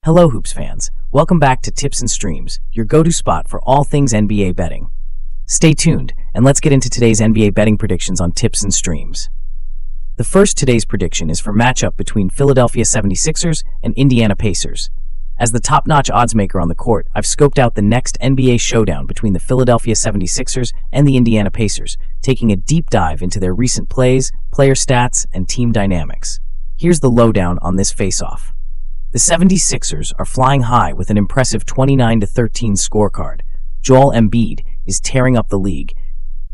Hello Hoops fans, welcome back to Tips and Streams, your go-to spot for all things NBA betting. Stay tuned, and let's get into today's NBA betting predictions on Tips and Streams. The first today's prediction is for matchup between Philadelphia 76ers and Indiana Pacers. As the top-notch odds maker on the court, I've scoped out the next NBA showdown between the Philadelphia 76ers and the Indiana Pacers, taking a deep dive into their recent plays, player stats, and team dynamics. Here's the lowdown on this face-off. The 76ers are flying high with an impressive 29-13 scorecard. Joel Embiid is tearing up the league,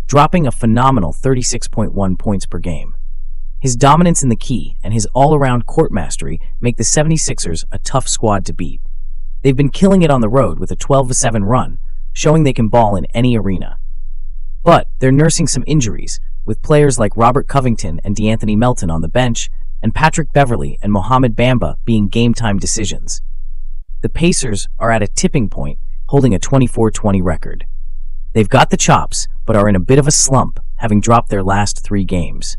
dropping a phenomenal 36.1 points per game. His dominance in the key and his all-around court mastery make the 76ers a tough squad to beat. They've been killing it on the road with a 12-7 run, showing they can ball in any arena. But they're nursing some injuries, with players like Robert Covington and DeAnthony Melton on the bench, and Patrick Beverley and Mohamed Bamba being game-time decisions. The Pacers are at a tipping point, holding a 24-20 record. They've got the chops, but are in a bit of a slump, having dropped their last 3 games.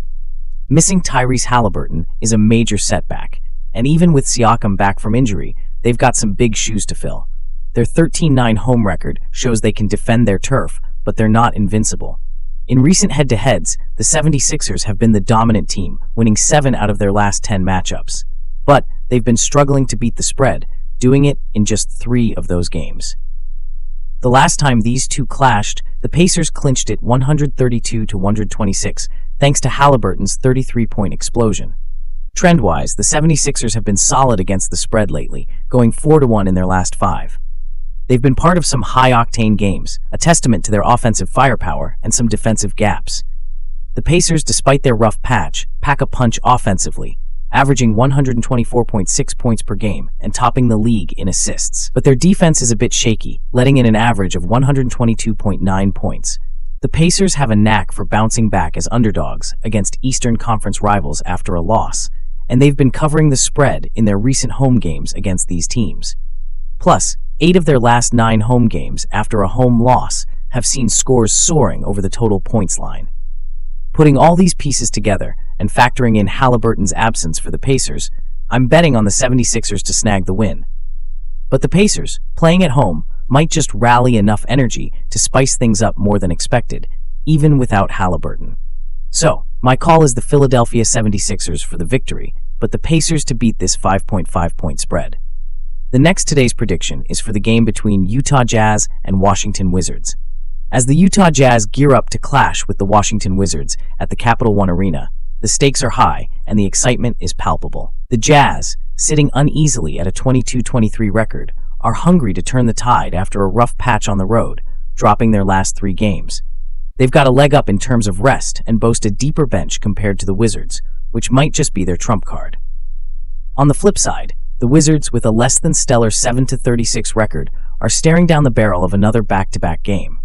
Missing Tyrese Halliburton is a major setback, and even with Siakam back from injury, they've got some big shoes to fill. Their 13-9 home record shows they can defend their turf, but they're not invincible. In recent head-to-heads, the 76ers have been the dominant team, winning 7 out of their last 10 matchups. But they've been struggling to beat the spread, doing it in just 3 of those games. The last time these two clashed, the Pacers clinched it 132-126, thanks to Halliburton's 33-point explosion. Trend-wise, the 76ers have been solid against the spread lately, going 4-1 in their last 5. They've been part of some high-octane games, a testament to their offensive firepower and some defensive gaps. The Pacers, despite their rough patch, pack a punch offensively, averaging 124.6 points per game and topping the league in assists. But their defense is a bit shaky, letting in an average of 122.9 points. The Pacers have a knack for bouncing back as underdogs against Eastern Conference rivals after a loss, and they've been covering the spread in their recent home games against these teams. Plus, 8 of their last 9 home games after a home loss have seen scores soaring over the total points line. Putting all these pieces together and factoring in Halliburton's absence for the Pacers, I'm betting on the 76ers to snag the win. But the Pacers, playing at home, might just rally enough energy to spice things up more than expected, even without Halliburton. So, my call is the Philadelphia 76ers for the victory, but the Pacers to beat this 5.5-point spread. The next today's prediction is for the game between Utah Jazz and Washington Wizards. As the Utah Jazz gear up to clash with the Washington Wizards at the Capital One Arena, the stakes are high and the excitement is palpable. The Jazz, sitting uneasily at a 22-23 record, are hungry to turn the tide after a rough patch on the road, dropping their last 3 games. They've got a leg up in terms of rest and boast a deeper bench compared to the Wizards, which might just be their trump card. On the flip side, the Wizards, with a less than stellar 7-36 record, are staring down the barrel of another back-to-back game.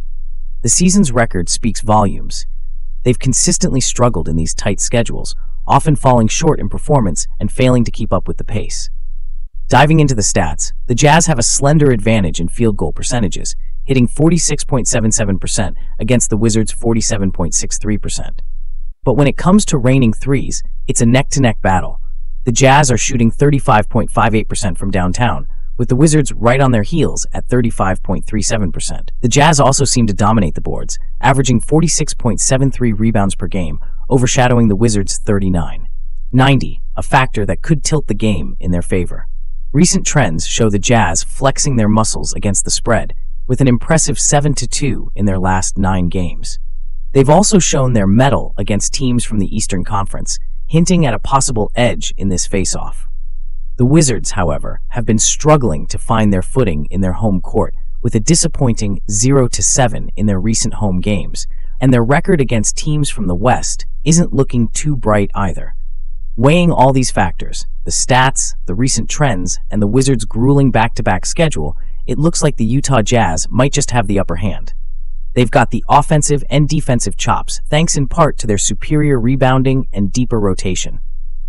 The season's record speaks volumes. They've consistently struggled in these tight schedules, often falling short in performance and failing to keep up with the pace. Diving into the stats, the Jazz have a slender advantage in field goal percentages, hitting 46.77% against the Wizards' 47.63%. But when it comes to raining threes, it's a neck-to-neck battle. The Jazz are shooting 35.58% from downtown, with the Wizards right on their heels at 35.37%. The Jazz also seem to dominate the boards, averaging 46.73 rebounds per game, overshadowing the Wizards' 39.90, a factor that could tilt the game in their favor. Recent trends show the Jazz flexing their muscles against the spread, with an impressive 7-2 in their last 9 games. They've also shown their mettle against teams from the Eastern Conference, hinting at a possible edge in this face-off. The Wizards, however, have been struggling to find their footing in their home court, with a disappointing 0-7 in their recent home games, and their record against teams from the West isn't looking too bright either. Weighing all these factors, the stats, the recent trends, and the Wizards' grueling back-to-back schedule, it looks like the Utah Jazz might just have the upper hand. They've got the offensive and defensive chops, thanks in part to their superior rebounding and deeper rotation.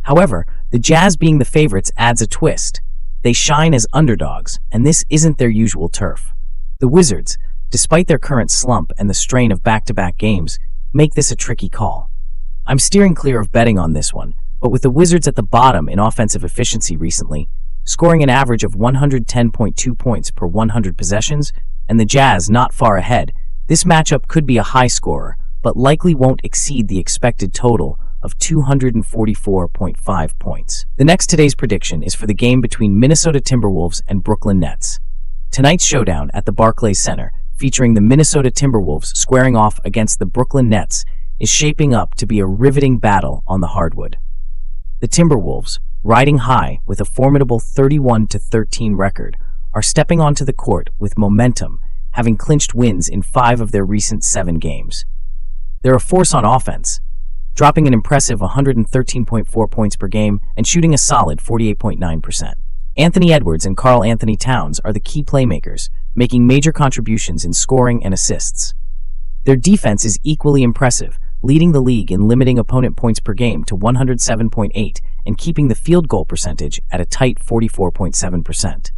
However, the Jazz being the favorites adds a twist. They shine as underdogs, and this isn't their usual turf. The Wizards, despite their current slump and the strain of back-to-back games, make this a tricky call. I'm steering clear of betting on this one, but with the Wizards at the bottom in offensive efficiency recently, scoring an average of 110.2 points per 100 possessions, and the Jazz not far ahead. This matchup could be a high scorer, but likely won't exceed the expected total of 244.5 points. The next today's prediction is for the game between Minnesota Timberwolves and Brooklyn Nets. Tonight's showdown at the Barclays Center, featuring the Minnesota Timberwolves squaring off against the Brooklyn Nets, is shaping up to be a riveting battle on the hardwood. The Timberwolves, riding high with a formidable 31-13 record, are stepping onto the court with momentum, having clinched wins in 5 of their recent 7 games. They're a force on offense, dropping an impressive 113.4 points per game and shooting a solid 48.9%. Anthony Edwards and Karl Anthony Towns are the key playmakers, making major contributions in scoring and assists. Their defense is equally impressive, leading the league in limiting opponent points per game to 107.8 and keeping the field goal percentage at a tight 44.7%.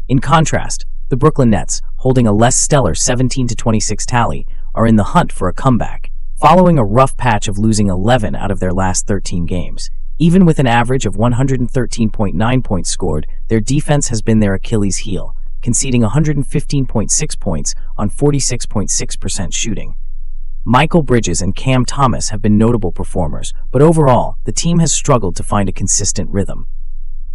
In contrast, the Brooklyn Nets, holding a less stellar 17-26 tally, are in the hunt for a comeback, following a rough patch of losing 11 out of their last 13 games. Even with an average of 113.9 points scored, their defense has been their Achilles heel, conceding 115.6 points on 46.6% shooting. Michael Bridges and Cam Thomas have been notable performers, but overall, the team has struggled to find a consistent rhythm.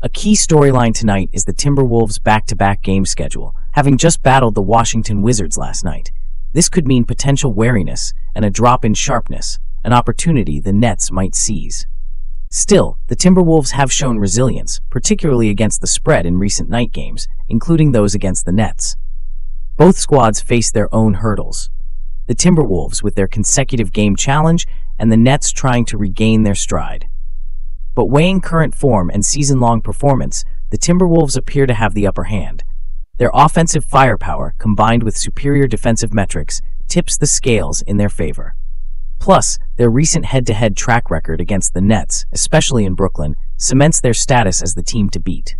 A key storyline tonight is the Timberwolves' back-to-back game schedule, having just battled the Washington Wizards last night. This could mean potential wariness and a drop in sharpness, an opportunity the Nets might seize. Still, the Timberwolves have shown resilience, particularly against the spread in recent night games, including those against the Nets. Both squads face their own hurdles. The Timberwolves with their consecutive game challenge, and the Nets trying to regain their stride. But weighing current form and season-long performance, the Timberwolves appear to have the upper hand. Their offensive firepower, combined with superior defensive metrics, tips the scales in their favor. Plus, their recent head-to-head track record against the Nets, especially in Brooklyn, cements their status as the team to beat.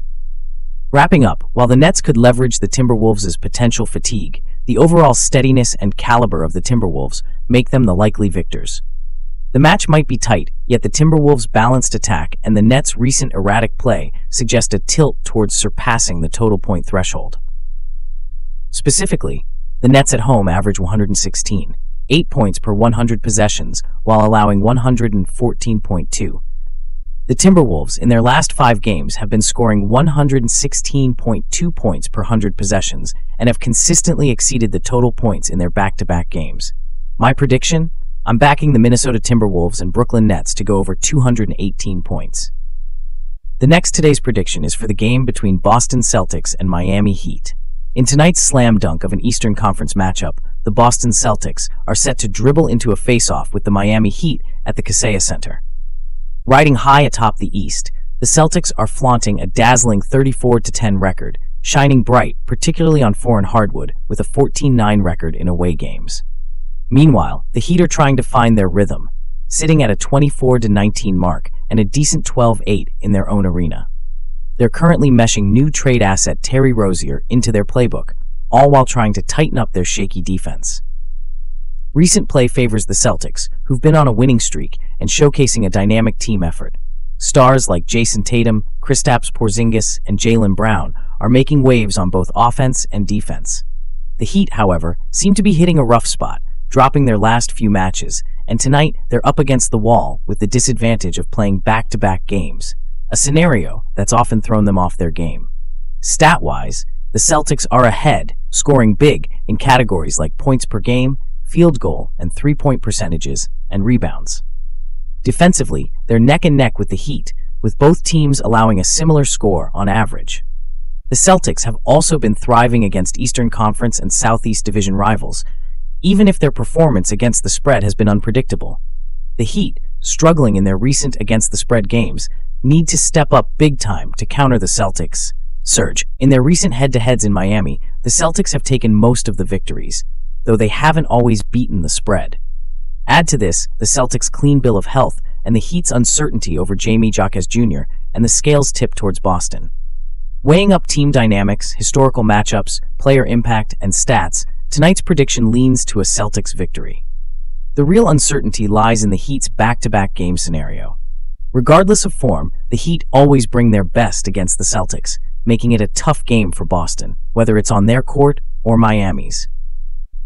Wrapping up, while the Nets could leverage the Timberwolves' potential fatigue, the overall steadiness and caliber of the Timberwolves make them the likely victors. The match might be tight, yet the Timberwolves' balanced attack and the Nets' recent erratic play suggest a tilt towards surpassing the total point threshold. Specifically, the Nets at home average 116.8 points per 100 possessions, while allowing 114.2. The Timberwolves, in their last 5 games, have been scoring 116.2 points per 100 possessions and have consistently exceeded the total points in their back-to-back games. My prediction? I'm backing the Minnesota Timberwolves and Brooklyn Nets to go over 218 points. The next today's prediction is for the game between Boston Celtics and Miami Heat. In tonight's slam dunk of an Eastern Conference matchup, the Boston Celtics are set to dribble into a face-off with the Miami Heat at the Kaseya Center. Riding high atop the East, the Celtics are flaunting a dazzling 34-10 record, shining bright, particularly on foreign hardwood, with a 14-9 record in away games. Meanwhile, the Heat are trying to find their rhythm, sitting at a 24-19 mark and a decent 12-8 in their own arena. They're currently meshing new trade asset Terry Rozier into their playbook, all while trying to tighten up their shaky defense. Recent play favors the Celtics, who've been on a winning streak and showcasing a dynamic team effort. Stars like Jason Tatum, Kristaps Porzingis, and Jaylen Brown are making waves on both offense and defense. The Heat, however, seem to be hitting a rough spot, dropping their last few matches, and tonight they're up against the wall with the disadvantage of playing back-to-back games, a scenario that's often thrown them off their game. Stat-wise, the Celtics are ahead, scoring big in categories like points per game, field goal and three-point percentages, and rebounds. Defensively, they're neck and neck with the Heat, with both teams allowing a similar score on average. The Celtics have also been thriving against Eastern Conference and Southeast Division rivals, even if their performance against the spread has been unpredictable. The Heat, struggling in their recent against-the-spread games, need to step up big time to counter the Celtics' surge. In their recent head-to-heads in Miami, the Celtics have taken most of the victories, though they haven't always beaten the spread. Add to this the Celtics' clean bill of health and the Heat's uncertainty over Jamie Jaquez Jr., and the scales tip towards Boston. Weighing up team dynamics, historical matchups, player impact, and stats, tonight's prediction leans to a Celtics victory. The real uncertainty lies in the Heat's back-to-back game scenario. Regardless of form, the Heat always bring their best against the Celtics, making it a tough game for Boston, whether it's on their court or Miami's.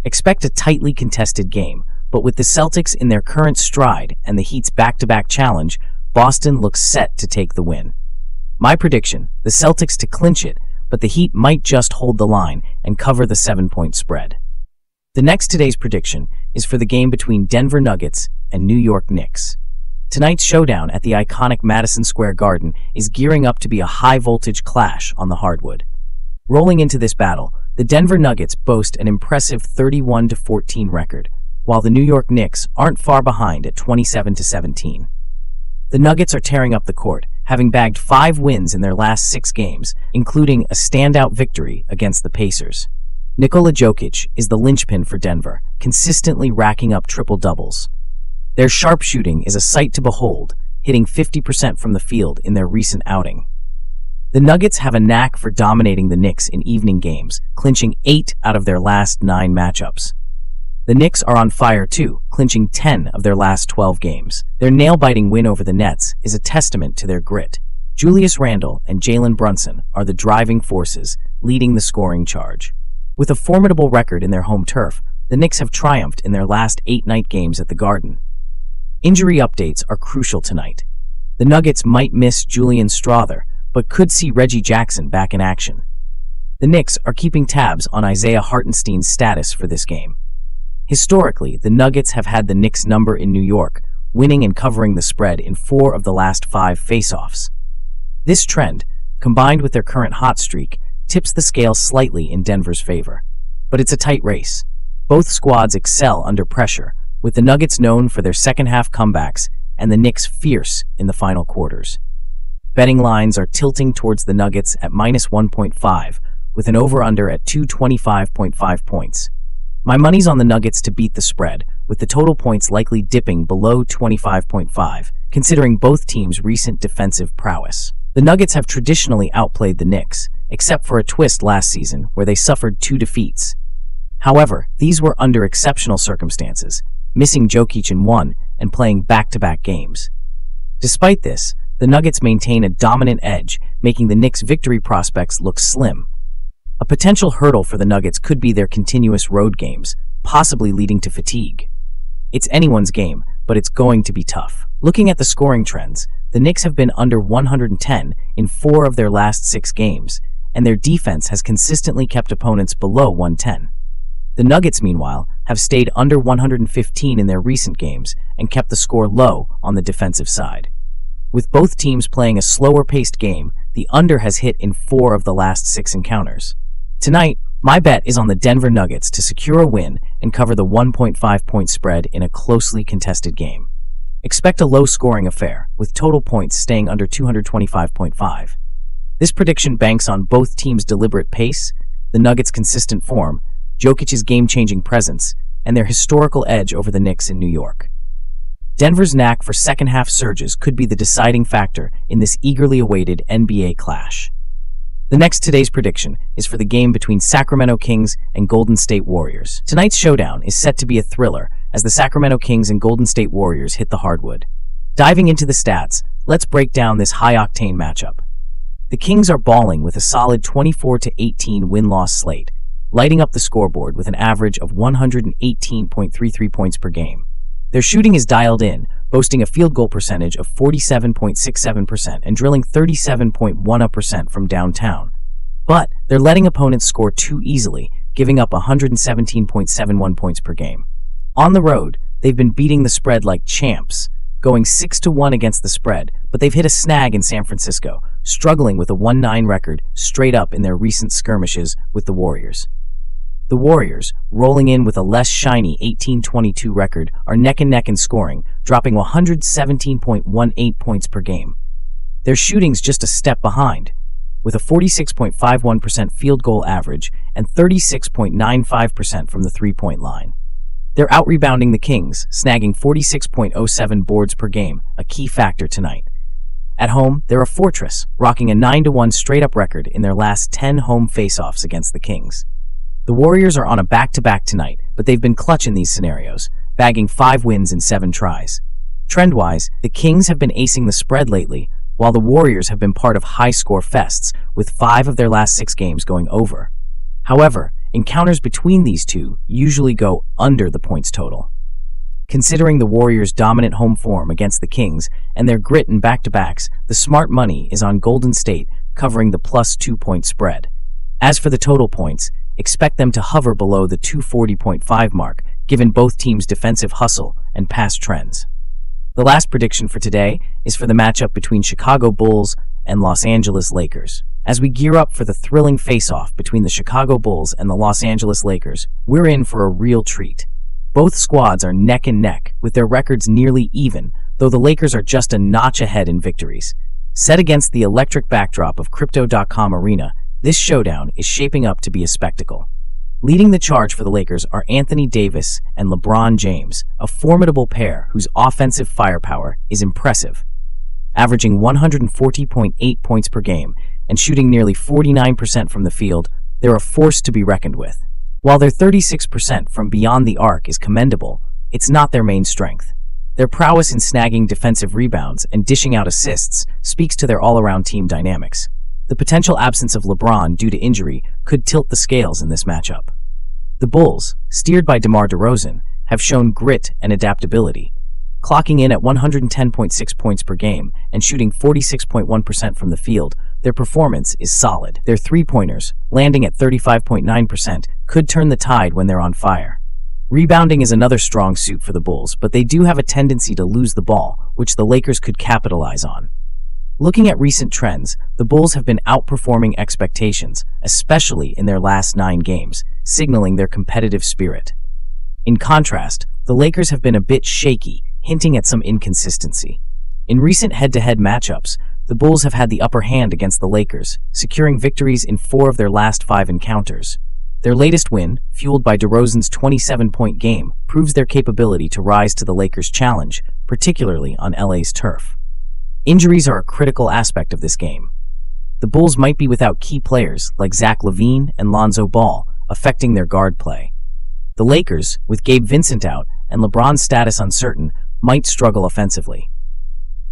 Expect a tightly contested game, but with the Celtics in their current stride and the Heat's back-to-back challenge, Boston looks set to take the win. My prediction, the Celtics to clinch it, but the Heat might just hold the line and cover the 7-point spread. The next today's prediction is for the game between Denver Nuggets and New York Knicks. Tonight's showdown at the iconic Madison Square Garden is gearing up to be a high-voltage clash on the hardwood. Rolling into this battle, the Denver Nuggets boast an impressive 31-14 record, while the New York Knicks aren't far behind at 27-17. The Nuggets are tearing up the court, having bagged 5 wins in their last 6 games, including a standout victory against the Pacers. Nikola Jokic is the linchpin for Denver, consistently racking up triple-doubles. Their sharpshooting is a sight to behold, hitting 50% from the field in their recent outing. The Nuggets have a knack for dominating the Knicks in evening games, clinching 8 out of their last 9 matchups. The Knicks are on fire too, clinching 10 of their last 12 games. Their nail-biting win over the Nets is a testament to their grit. Julius Randle and Jalen Brunson are the driving forces, leading the scoring charge. With a formidable record in their home turf, the Knicks have triumphed in their last 8 night games at the Garden. Injury updates are crucial tonight. The Nuggets might miss Julian Strawther, but could see Reggie Jackson back in action. The Knicks are keeping tabs on Isaiah Hartenstein's status for this game. Historically, the Nuggets have had the Knicks' number in New York, winning and covering the spread in 4 of the last 5 face-offs. This trend, combined with their current hot streak, tips the scale slightly in Denver's favor. But it's a tight race. Both squads excel under pressure, with the Nuggets known for their second-half comebacks and the Knicks fierce in the final quarters. Betting lines are tilting towards the Nuggets at -1.5, with an over-under at 225.5 points. My money's on the Nuggets to beat the spread, with the total points likely dipping below 25.5, considering both teams' recent defensive prowess. The Nuggets have traditionally outplayed the Knicks, except for a twist last season where they suffered 2 defeats. However, these were under exceptional circumstances, missing Jokic in 1 and playing back-to-back games. Despite this, the Nuggets maintain a dominant edge, making the Knicks' victory prospects look slim. A potential hurdle for the Nuggets could be their continuous road games, possibly leading to fatigue. It's anyone's game, but it's going to be tough. Looking at the scoring trends, the Knicks have been under 110 in 4 of their last 6 games, and their defense has consistently kept opponents below 110. The Nuggets, meanwhile, have stayed under 115 in their recent games and kept the score low on the defensive side. With both teams playing a slower-paced game, the under has hit in 4 of the last 6 encounters. Tonight, my bet is on the Denver Nuggets to secure a win and cover the 1.5-point spread in a closely contested game. Expect a low-scoring affair, with total points staying under 225.5. This prediction banks on both teams' deliberate pace, the Nuggets' consistent form, Jokic's game-changing presence, and their historical edge over the Knicks in New York. Denver's knack for second-half surges could be the deciding factor in this eagerly awaited NBA clash. The next today's prediction is for the game between Sacramento Kings and Golden State Warriors. Tonight's showdown is set to be a thriller as the Sacramento Kings and Golden State Warriors hit the hardwood. Diving into the stats, let's break down this high-octane matchup. The Kings are balling with a solid 24-18 win-loss slate, lighting up the scoreboard with an average of 118.33 points per game. Their shooting is dialed in, boasting a field goal percentage of 47.67% and drilling 37.1% from downtown. But they're letting opponents score too easily, giving up 117.71 points per game. On the road, they've been beating the spread like champs, going 6-1 against the spread, but they've hit a snag in San Francisco, struggling with a 1-9 record straight up in their recent skirmishes with the Warriors. The Warriors, rolling in with a less shiny 18-22 record, are neck and neck in scoring, dropping 117.18 points per game. Their shooting's just a step behind, with a 46.51% field goal average and 36.95% from the three-point line. They're out-rebounding the Kings, snagging 46.07 boards per game, a key factor tonight. At home, they're a fortress, rocking a 9-1 straight-up record in their last 10 home face-offs against the Kings. The Warriors are on a back-to-back tonight, but they've been clutch in these scenarios, bagging 5 wins in 7 tries. Trend-wise, the Kings have been acing the spread lately, while the Warriors have been part of high-score fests, with 5 of their last 6 games going over. However, encounters between these two usually go under the points total. Considering the Warriors' dominant home form against the Kings and their grit in back-to-backs, the smart money is on Golden State, covering the plus 2-point spread. As for the total points, expect them to hover below the 240.5 mark, given both teams' defensive hustle and past trends. The last prediction for today is for the matchup between Chicago Bulls and Los Angeles Lakers. As we gear up for the thrilling face-off between the Chicago Bulls and the Los Angeles Lakers, we're in for a real treat. Both squads are neck and neck, with their records nearly even, though the Lakers are just a notch ahead in victories. Set against the electric backdrop of Crypto.com Arena, this showdown is shaping up to be a spectacle. Leading the charge for the Lakers are Anthony Davis and LeBron James, a formidable pair whose offensive firepower is impressive. Averaging 140.8 points per game and shooting nearly 49% from the field, they're a force to be reckoned with. While their 36% from beyond the arc is commendable, it's not their main strength. Their prowess in snagging defensive rebounds and dishing out assists speaks to their all-around team dynamics. The potential absence of LeBron due to injury could tilt the scales in this matchup. The Bulls, steered by DeMar DeRozan, have shown grit and adaptability. Clocking in at 110.6 points per game and shooting 46.1% from the field, their performance is solid. Their three-pointers, landing at 35.9%, could turn the tide when they're on fire. Rebounding is another strong suit for the Bulls, but they do have a tendency to lose the ball, which the Lakers could capitalize on. Looking at recent trends, the Bulls have been outperforming expectations, especially in their last 9 games, signaling their competitive spirit. In contrast, the Lakers have been a bit shaky, hinting at some inconsistency. In recent head-to-head matchups, the Bulls have had the upper hand against the Lakers, securing victories in 4 of their last 5 encounters. Their latest win, fueled by DeRozan's 27-point game, proves their capability to rise to the Lakers' challenge, particularly on LA's turf. Injuries are a critical aspect of this game. The Bulls might be without key players like Zach LaVine and Lonzo Ball, affecting their guard play. The Lakers, with Gabe Vincent out and LeBron's status uncertain, might struggle offensively.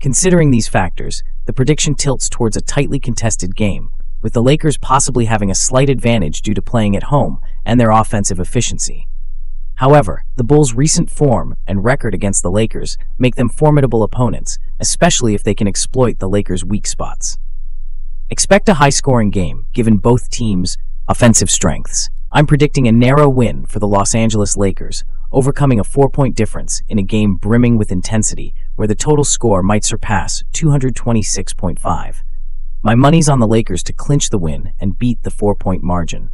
Considering these factors, the prediction tilts towards a tightly contested game, with the Lakers possibly having a slight advantage due to playing at home and their offensive efficiency. However, the Bulls' recent form and record against the Lakers make them formidable opponents, especially if they can exploit the Lakers' weak spots. Expect a high-scoring game, given both teams' offensive strengths. I'm predicting a narrow win for the Los Angeles Lakers, overcoming a 4-point difference in a game brimming with intensity, where the total score might surpass 226.5. My money's on the Lakers to clinch the win and beat the 4-point margin.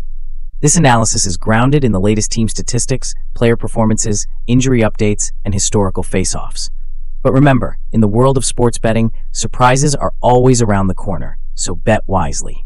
This analysis is grounded in the latest team statistics, player performances, injury updates, and historical face-offs. But remember, in the world of sports betting, surprises are always around the corner, so bet wisely.